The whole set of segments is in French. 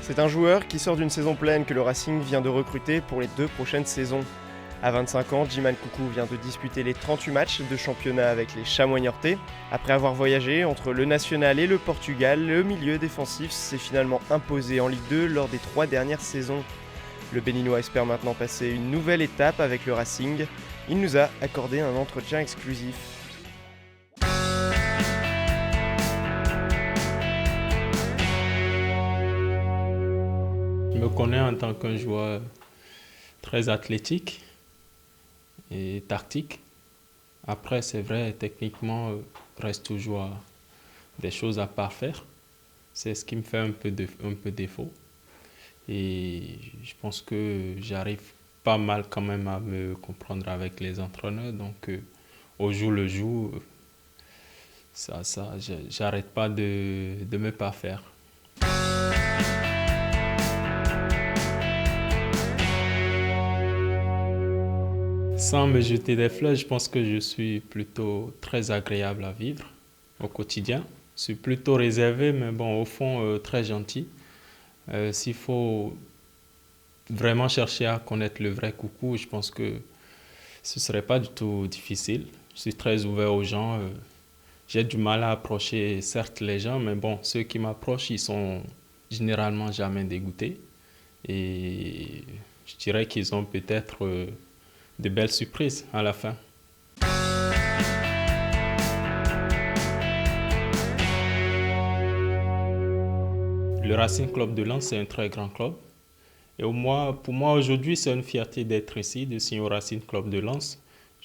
C'est un joueur qui sort d'une saison pleine que le Racing vient de recruter pour les 2 prochaines saisons. À 25 ans, Djiman Coucou vient de disputer les 38 matchs de championnat avec les Chamois Niortais. Après avoir voyagé entre le National et le Portugal, le milieu défensif s'est finalement imposé en Ligue 2 lors des 3 dernières saisons. Le Béninois espère maintenant passer une nouvelle étape avec le Racing. Il nous a accordé un entretien exclusif. Je me connais en tant qu'un joueur très athlétique et tactique. Après, c'est vrai, techniquement, reste toujours des choses à parfaire. C'est ce qui me fait un peu défaut. Et je pense que j'arrive pas mal quand même à me comprendre avec les entraîneurs. Donc, au jour le jour, j'arrête pas de me parfaire. Sans me jeter des fleurs, je pense que je suis plutôt très agréable à vivre au quotidien. Je suis plutôt réservé, mais bon, au fond, très gentil. S'il faut vraiment chercher à connaître le vrai Coucou, je pense que ce ne serait pas du tout difficile. Je suis très ouvert aux gens. J'ai du mal à approcher, certes, les gens, mais bon, ceux qui m'approchent, ils sont généralement jamais dégoûtés. Et je dirais qu'ils ont peut-être de belles surprises à la fin. Le Racing Club de Lens, c'est un très grand club. Et pour moi aujourd'hui, c'est une fierté d'être ici, de signer au Racing Club de Lens.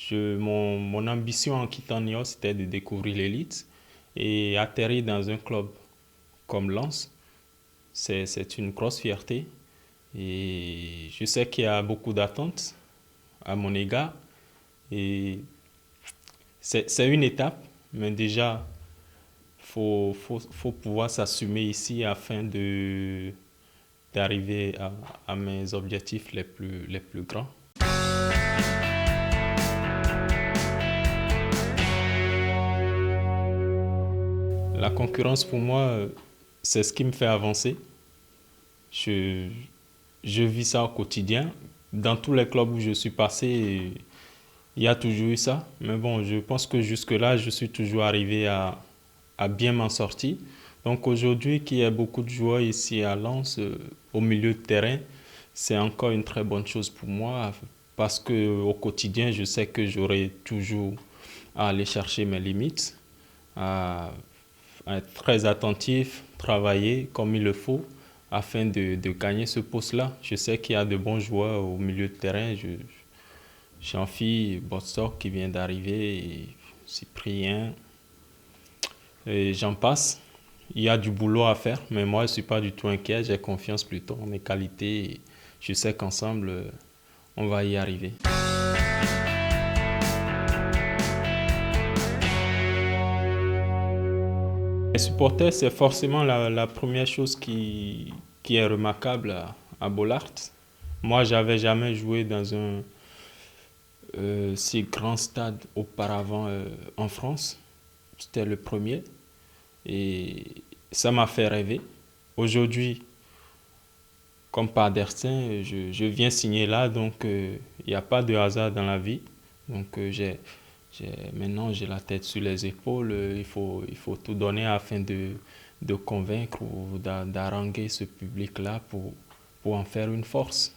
Mon ambition en quittant Niort, c'était de découvrir l'élite et atterrir dans un club comme Lens. C'est une grosse fierté. Et je sais qu'il y a beaucoup d'attentes à mon égard. Et c'est une étape, mais déjà, faut pouvoir s'assumer ici afin d'arriver à mes objectifs les plus grands. La concurrence pour moi, c'est ce qui me fait avancer. Je, je vis ça au quotidien. Dans tous les clubs où je suis passé, il y a toujours eu ça. Mais bon, je pense que jusque-là, je suis toujours arrivé à bien m'en sortir. Donc aujourd'hui, qu'il y ait beaucoup de joueurs ici à Lens, au milieu de terrain, c'est encore une très bonne chose pour moi parce qu'au quotidien, je sais que j'aurai toujours à aller chercher mes limites, à, à être très attentif, travailler comme il le faut afin de gagner ce poste-là. Je sais qu'il y a de bons joueurs au milieu de terrain. Jean-Phi Bostock qui vient d'arriver, et Cyprien, et j'en passe. Il y a du boulot à faire, mais moi je ne suis pas du tout inquiet. J'ai confiance plutôt en mes qualités. Et je sais qu'ensemble, on va y arriver. Les supporters, c'est forcément la première chose qui est remarquable à Bollaert. Moi, j'avais jamais joué dans un si grand stade auparavant en France. C'était le premier et ça m'a fait rêver. Aujourd'hui, comme par destin, je viens signer là, donc il n'y a pas de hasard dans la vie. Donc maintenant, j'ai la tête sur les épaules. Il faut tout donner afin de convaincre ou d'haranguer ce public-là pour en faire une force.